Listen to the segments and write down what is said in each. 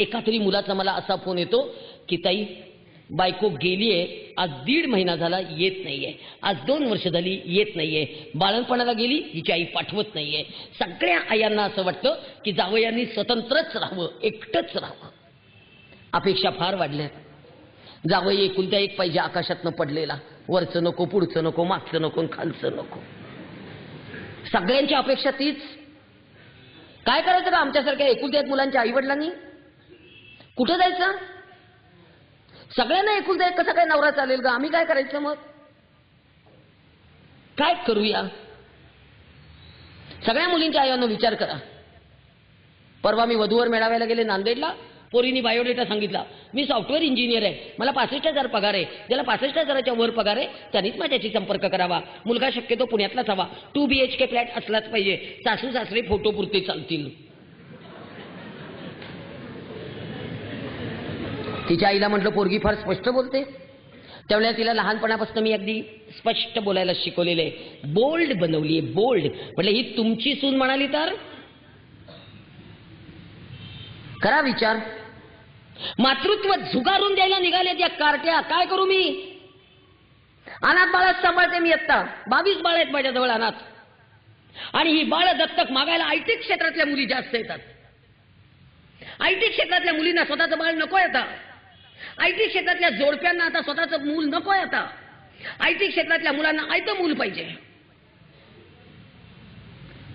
एका तरी मुलाचा मला असा फोन येतो की ताई बायको गेलीये, आज 1.5 महिना झाला येत नाहीये, आज 2 वर्ष झाली येत नाहीये, बाळणपणाला गेली, हिची आई पाठवत नाहीये. सगळ्या आयांना असं वाटतं की जावयांनी स्वतंत्रच राहावं, एकटंच राहावं. अपेक्षा फार वाढल्यात. जावई एकुलत्या एक पाहिजे आकाशातनं पडलेला, वरचं नको, पुढचं नको, मागचं नको, खालचं नको. सगळ्यांची अपेक्षा तीच. काय करायचं का आमच्यासारख्या एकुलत्या एक मुलांच्या आईवडिलांनी? कुठं जायचं? सगळ्यांना एकुलता एक कसा काय नवरा चालेल का? आम्ही काय करायचं मग? काय करूया? सगळ्या मुलींच्या आईनं विचार करा. परवा मी वधूवर मेळाव्याला गेले नांदेडला. पोरीनी बायोडेटा सांगितला, मी सॉफ्टवेअर इंजिनियर आहे, मला 65,000 पगार आहे. ज्याला 65,000च्या वर पगार आहे त्यांनीच माझ्याशी संपर्क करावा. मुलगा शक्यतो पुण्यातलाच हवा, 2 BHK फ्लॅट असलाच पाहिजे. सासू सासरे फोटो पुरते चालतील. तिच्या आईला म्हटलं पोरगी फार स्पष्ट बोलते. त्यावेळेला तिला लहानपणापासून मी अगदी स्पष्ट बोलायला शिकवलेलं आहे, बोल्ड बनवलीये, बोल्ड. म्हटलं ही तुमची सून म्हणाली तर करा विचार. मातृत्व झुगारून द्यायला निघाले त्या कारट्या. काय करू मी? अनाथ बाळच सांभाळते मी. आता 22 बाळ आहेत माझ्याजवळ अनाथ. आणि ही बाळ दत्तक मागायला आयटी क्षेत्रातल्या मुली जास्त येतात. आयटी क्षेत्रातल्या मुलींना स्वतःचं बाळ नकोय आता. आयटी क्षेत्रातल्या जोडप्यांना आता स्वतःचं मूल नकोय आता. आयटी क्षेत्रातल्या मुलांना आयतं मूल पाहिजे.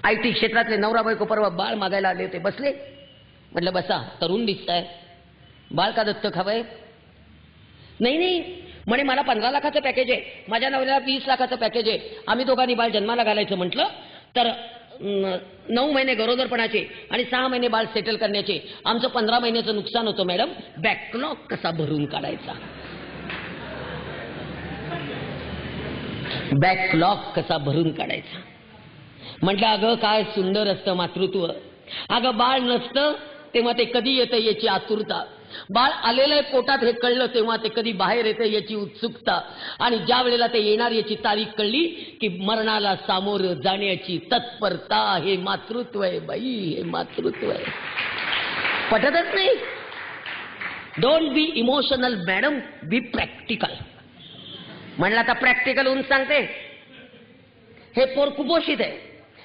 आयटी क्षेत्रातले नवरा बायको परवा बाळ मागायला आले होते, बसले. म्हटलं बसा, तरुण दिसताय, बाळ का दत्तक हवंय? नाही नाही म्हणे, मला 15 लाखाचं पॅकेज आहे, माझ्या नवऱ्याला 20 लाखाचं पॅकेज आहे. आम्ही दोघांनी बाळ जन्माला घालायचं म्हटलं तर 9 महिने गरोदरपणाचे आणि 6 महिने बाळ सेटल करण्याचे. आमचं 15 महिन्याचं नुकसान होतं मॅडम. बॅकलॉग कसा भरून काढायचा? बॅकलॉग कसा भरून काढायचा? म्हटलं अगं काय सुंदर असतं मातृत्व. अगं बाळ नसतं तेव्हा ते कधी येतं याची आतुरता. बाळ आलेलं आहे पोटात हे कळलं तेव्हा ते कधी बाहेर येतं याची उत्सुकता. आणि ज्या वेळेला ते येणार याची तारीख कळली की मरणाला सामोरं जाण्याची तत्परता. हे मातृत्व आहे बाई, हे मातृत्व आहे. पटतच नाही. Don't be emotional madam, B practical. म्हणलं आता प्रॅक्टिकल होऊन सांगते. हे पोर कुपोषित आहे,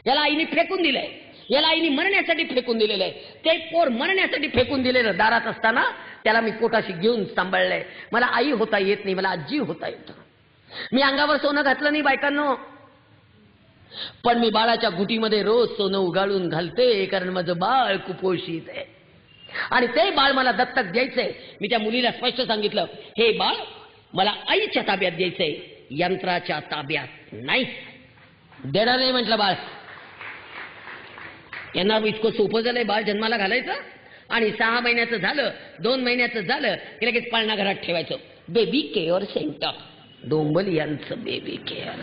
याला आईने फेकून दिलंय, याला आईने मरण्यासाठी फेकून दिलेलं आहे. ते पोर मरण्यासाठी फेकून दिलेलं दारात असताना त्याला मी पोटाशी घेऊन सांभाळलंय. मला आई होता येत नाही, मला आजी होता येतं. मी अंगावर सोनं घातलं नाही बायकांनो, पण मी बाळाच्या गुटीमध्ये रोज सोनं उगाळून घालते, कारण माझं बाळ कुपोषित आहे. आणि ते बाळ मला दत्तक द्यायचंय. मी त्या मुलीला स्पष्ट सांगितलं, हे बाळ मला आईच्या ताब्यात द्यायचंय, यंत्राच्या ताब्यात नाही. देणार नाही म्हटलं बाळ. यांना इतकं सोपं झालंय बाळ जन्माला घालायचं आणि 6 महिन्याचं झालं, 2 महिन्याचं झालं की लगेच पाळणा घरात ठेवायचं. बेबी केअर सेंटर, डोंबलियांचं बेबी केअर.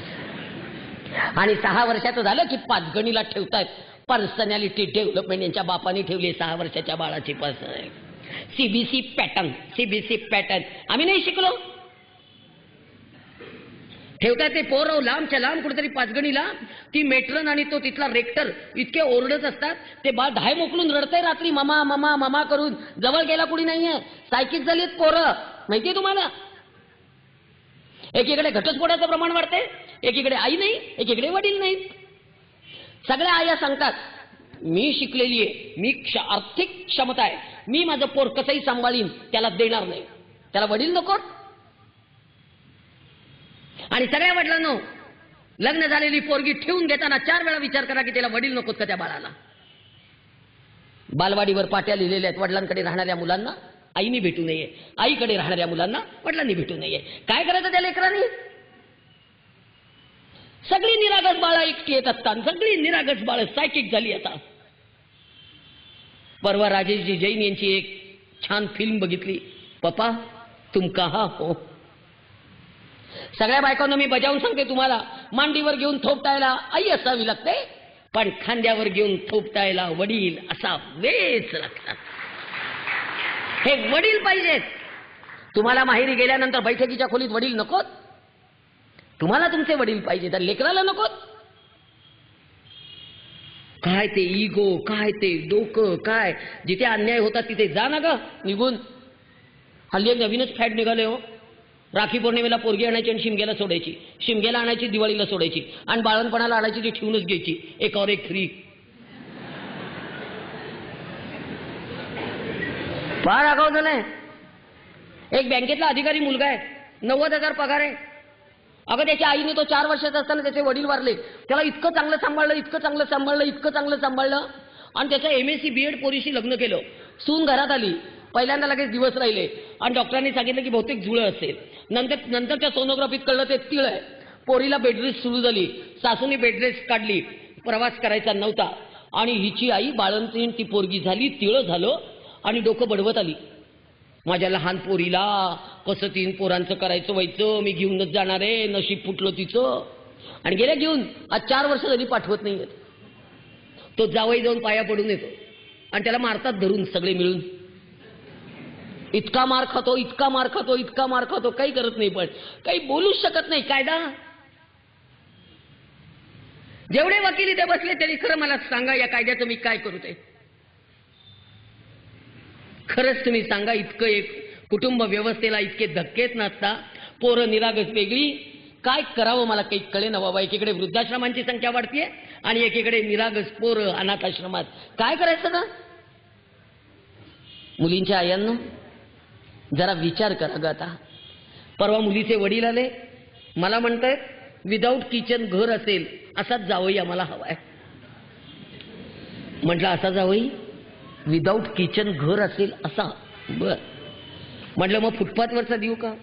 आणि 6 वर्षाचं झालं की 5 गणीला ठेवतायत. पर्सनॅलिटी डेव्हलपमेंट यांच्या बापाने ठेवली 6 वर्षाच्या बाळाची personality. CBC pattern, CBC pattern आम्ही नाही शिकलो. ठेवतात ते पोरं लांबच्या लांब कुठेतरी 5 गणीला. ती मेट्रन आणि तो तिथला रेक्टर इतके ओरडत असतात. ते बाळ धाय मोकलून रडतंय रात्री, ममा ममा ममा करून. जवळ गेला कुणी नाहीये. सायकिक झालीत पोरं, माहितीये तुम्हाला. एकीकडे घटस्फोटाचं प्रमाण वाढते, एकीकडे आई नाही, एकीकडे वडील नाही. सगळ्या आया सांगतात मी शिकलेली आहे, मी आर्थिक क्षमता आहे, मी माझं पोर कसंही सांभाळीन, त्याला देणार नाही. त्याला वडील नको. आणि सगळ्या वडिलांनो, लग्न झालेली पोरगी ठेवून घेताना 4 वेळा विचार करा की त्याला वडील नकोत का त्या बाळाला. बालवाडीवर पाट्या लिहिलेल्या आहेत, वडिलांकडे राहणाऱ्या मुलांना आईनी भेटू नये, आईकडे राहणाऱ्या मुलांना वडिलांनी भेटू नये. काय करायचं त्या लेकरांनी? सगळी निरागस बाळं एकटी येत असतात, सगळी निरागस बाळं सायकिक झाली. आता परवा राजेशजी जैन यांची एक छान फिल्म बघितली, पप्पा तुम कहा हो. सगळ्या बायकांना मी बजावून सांगते तुम्हाला, मांडीवर घेऊन थोपटायला आई असावी लागते, पण खांद्यावर घेऊन थोपटायला वडील असावेच लागतात. हे वडील पाहिजेत. तुम्हाला माहेरी गेल्यानंतर बैठकीच्या खोलीत वडील नकोत. तुम्हाला तुमचे वडील पाहिजे, तर लेकराला नकोत. काय ते इगो, काय ते डोकं, काय जिथे अन्याय होता तिथे जा ना ग निघून. हल्ली एक नवीनच फॅट निघाले हो. राखी पौर्णिमेला पोरगी आणायची आणि शिमग्याला सोडायची, शिमग्याला आणायची दिवाळीला सोडायची, आणि बाळणपणाला आणायची ती ठेवूनच घ्यायची, एकावर एक फ्री. फार आगाऊ नाही. एक बँकेतला अधिकारी मुलगा आहे, 90,000 पगार आहे. अगं त्याच्या आईने तो 4 वर्षाचा असताना त्याचे वडील वारले. त्याला इतकं चांगलं सांभाळलं, इतकं चांगलं सांभाळलं, इतकं चांगलं सांभाळलं, आणि त्याचं MSc BEd पोरीशी लग्न केलं. सून घरात आली, पहिल्यांदा लगेच दिवस राहिले आणि डॉक्टरांनी सांगितलं की बहुतेक जुळं असेल. नंतर त्या सोनोग्राफीत कळलं ते तिळ आहे. पोरीला बेडरेस्ट सुरू झाली, सासूने बेडरेस्ट काढली, प्रवास करायचा नव्हता, आणि हिची आई बाळंतीण ती पोरगी झाली, तिळ झालं, आणि डोकं बडवत आली. माझ्या लहान पोरीला कसं 3 पोरांचं करायचं व्हायचं, मी घेऊनच जाणार आहे, नशीब फुटलं तिचं. आणि गेल्या घेऊन आज 4 वर्ष कधी पाठवत नाही. तो जावई जाऊन पाया पडून येतो आणि त्याला मारतात धरून सगळे मिळून. इतका मार खातो, इतका मार खातो, इतका मार खातो, काही करत नाही, पण काही बोलूच शकत नाही. कायदा जेवढे वकील इथे बसले तरी खरं मला सांगा, या कायद्याचं मी काय करू ते खरंच तुम्ही सांगा. इतकं एक कुटुंब व्यवस्थेला इतके धक्केच नसता, पोरं निरागस वेगळी, काय करावं मला काही कळे ना बाबा. एकीकडे वृद्धाश्रमांची संख्या वाढतीये आणि एकीकडे निरागस पोरं अनाथ आश्रमात. काय करायचं ना. मुलींच्या आयांनो जरा विचार करा ग. आता परवा मुलीचे वडील आले, मला म्हणतायत विदाऊट किचन घर असेल असाच जावई आम्हाला हवाय. म्हटलं असा जावई विदाऊट किचन घर असेल असा. बर म्हटलं मग फुटपाथवरचा देऊ का.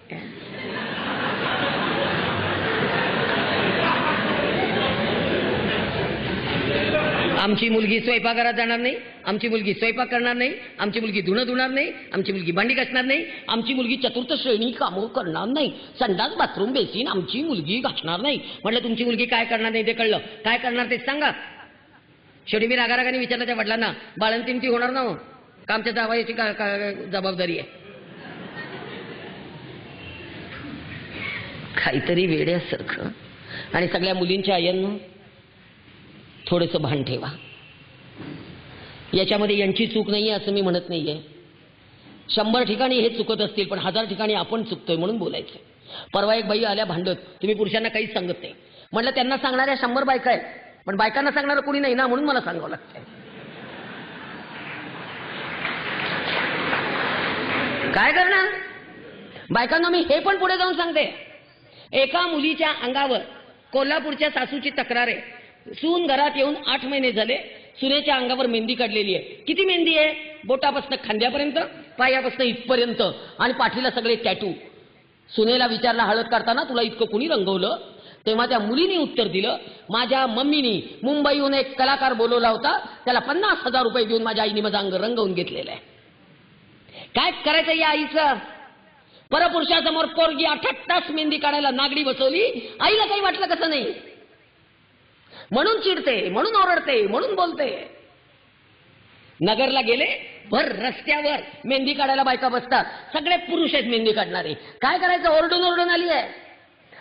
आमची मुलगी स्वयंपाकघरात जाणार नाही, आमची मुलगी स्वयंपाक करणार नाही, आमची मुलगी धुणं धुणार नाही, आमची मुलगी भांडी घासणार नाही, आमची मुलगी चतुर्थ श्रेणी कामं करणार नाही, संडास बाथरूम बेसिन आमची मुलगी घासणार नाही. म्हटलं तुमची मुलगी काय करणार नाही ते कळलं, काय करणार ते सांगा. शेवटी मी रागारागाने विचारलं त्या वडिलांना, बाळंतीण ती होणार ना हो का, आमच्या जावयाची जबाबदारी आहे. काहीतरी वेड्यासारखं. आणि सगळ्या मुलींच्या आयांना थोडंसं भान ठेवा. याच्यामध्ये यांची चूक नाहीये असं मी म्हणत नाहीये. 100 ठिकाणी हे चुकत असतील, पण 1000 ठिकाणी आपण चुकतोय म्हणून बोलायचं. परवा एक बाई आल्या भांडत, तुम्ही पुरुषांना काहीच सांगत नाही. म्हटलं त्यांना सांगणाऱ्या 100 बायका आहेत, पण बायकांना सांगणारं कोणी नाही ना, म्हणून मला सांगावं लागतंय. काय करणार बायकांना. मी हे पण पुढे जाऊन सांगते. एका मुलीच्या अंगावर कोल्हापूरच्या सासूची तक्रार आहे. सून घरात येऊन 8 महिने झाले, सुनेच्या अंगावर मेहंदी काढलेली आहे. किती मेहंदी आहे, बोटापासून खांद्यापर्यंत, पायापासून इथपर्यंत, आणि पाठीला सगळे टॅटू. सुनेला विचारला हळद काढताना तुला इतकं कुणी रंगवलं, तेव्हा त्या मुलीने उत्तर दिलं, माझ्या मम्मीनी मुंबईहून एक कलाकार बोलवला होता, त्याला 50,000 रुपये देऊन माझ्या आईने माझं अंग रंगवून घेतलेलं आहे. काय करायचं या आईचं. परपुरुषासमोर पोरगी 8 तास मेहंदी काढायला नागडी बसवली, आईला काही वाटलं कसं नाही, म्हणून चिडते, म्हणून ओरडते, म्हणून बोलते. नगरला गेले, भर रस्त्यावर मेहंदी काढायला बायका बसतात, सगळे पुरुष आहेत मेहंदी काढणारे. काय करायचं, ओरडून ओरडून आली आहे.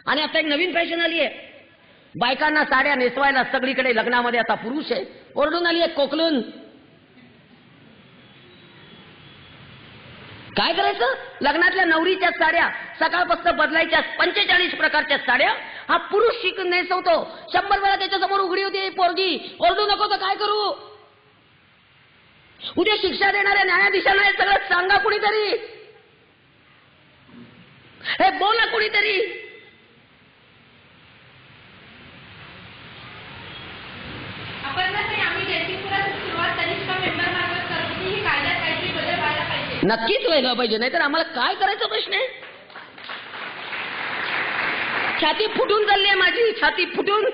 आणि आता एक नवीन फॅशन आली आहे, बायकांना साड्या नेसवायला सगळीकडे लग्नामध्ये आता पुरुष आहे. ओरडून आली आहे कोकलून. काय करायचं, लग्नातल्या नवरीच्या साड्या सकाळपासून बदलायच्या 45 प्रकारच्या साड्या हा पुरुष शिकून नेसवतो. 100 वेळा त्याच्यासमोर उघडी होती पोरगी, ओरडू नको तर काय करू. उद्या शिक्षा देणाऱ्या न्यायाधीशांना हे सगळं सांगा कुणीतरी, हे बोला कुणीतरी. नक्कीच व्हायला पाहिजे, नाहीतर आम्हाला काय करायचं प्रश्न आहे. छाती फुटून चालली आहे माझी, छाती फुटून.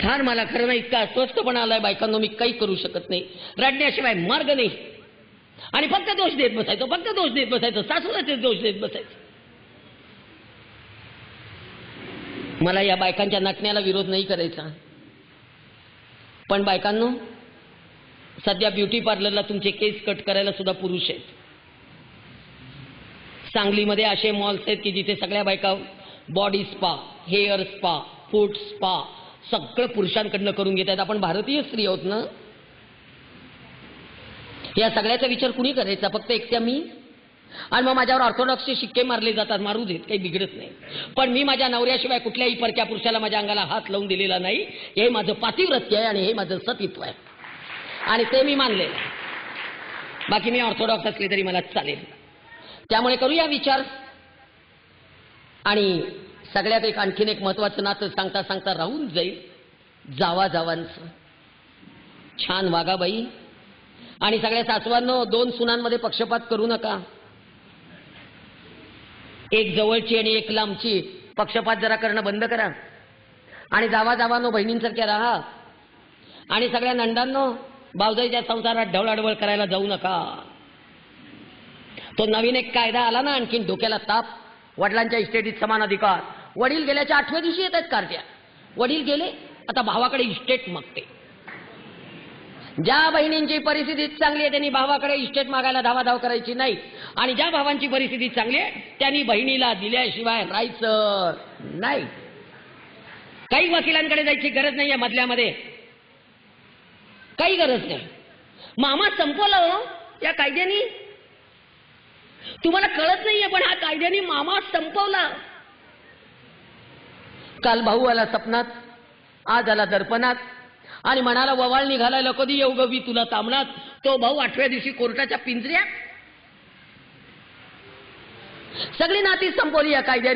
फार मला खरं नाही इतका अस्वस्थपणा आलाय बायकांनो, मी काही करू शकत नाही. रडण्याशिवाय मार्ग नाही. आणि फक्त दोष देत बसायचं, फक्त दोष देत बसायचं, सासूलाच दोष देत बसायचं. मला या बायकांच्या नटण्याला विरोध नाही करायचा, पण बायकांनो सध्या ब्युटी पार्लरला तुमचे केस कट करायला सुद्धा पुरुष आहेत. सांगलीमध्ये असे मॉल्स आहेत की जिथे सगळ्या बायका बॉडी स्पा, हेअर स्पा, फूट स्पा, सगळं पुरुषांकडनं करून घेत आहेत. आपण भारतीय स्त्री आहोत ना. या सगळ्याचा विचार कुणी करायचा? फक्त एकट्या मी. आणि मग माझ्यावर ऑर्थोडॉक्सचे शिक्के मारले जातात. मारू देत, काही बिघडत नाही. पण मी माझ्या नवऱ्याशिवाय कुठल्याही परक्या पुरुषाला माझ्या अंगाला हात लावून दिलेला नाही. हे माझं पातिव्रत्य आहे आणि हे माझं सतीत्व आहे आणि ते मी मानलेलं आहे. बाकी मी ऑर्थोडॉक्स असले तरी मला चालेल. त्यामुळे करूया विचार. आणि सगळ्यात आणखीन एक महत्वाचं नातं सांगता सांगता राहून जाईल. जावाजावांचं. छान वागा बाई. आणि सगळ्या सासवांनो, 2 सुनांमध्ये पक्षपात करू नका. एक जवळची आणि एक लांबची. पक्षपात जरा करणं बंद करा. आणि जावाजावांनो, बहिणींसारख्या राहा. आणि सगळ्या नंदांनो, भावजाईच्या संसारात ढवळाढवळ करायला जाऊ नका. तो नवीन एक कायदा आला ना, आणखीन डोक्याला ताप. वडिलांच्या इस्टेटीत समान अधिकार. वडील गेल्याच्या 8व्या दिवशी येत आहेत कार्ट्या. वडील गेले, आता भावाकडे इस्टेट मागते. ज्या बहिणींची परिस्थिती चांगली आहे त्यांनी भावाकडे इस्टेट मागायला धावाधाव करायची नाही. आणि ज्या भावांची परिस्थिती चांगली आहे त्यांनी बहिणीला दिल्याशिवाय राहायचं नाही. काही वकिलांकडे जायची गरज नाहीये. मधल्यामध्ये काही गरज नाही. मामा संपवला हो या कायद्याने. तुम्हाला कळत नाहीये पण हा कायद्याने मामा संपवला. काल भाऊ आला सपनात, आज आला दर्पणात आणि म्हणाला ववाळ निघालायला कधी येऊ गवी तुला तामणात. तो भाऊ 8व्या दिवशी कोर्टाच्या पिंजऱ्यात. सगळी नाती संपवली या कायद्याने.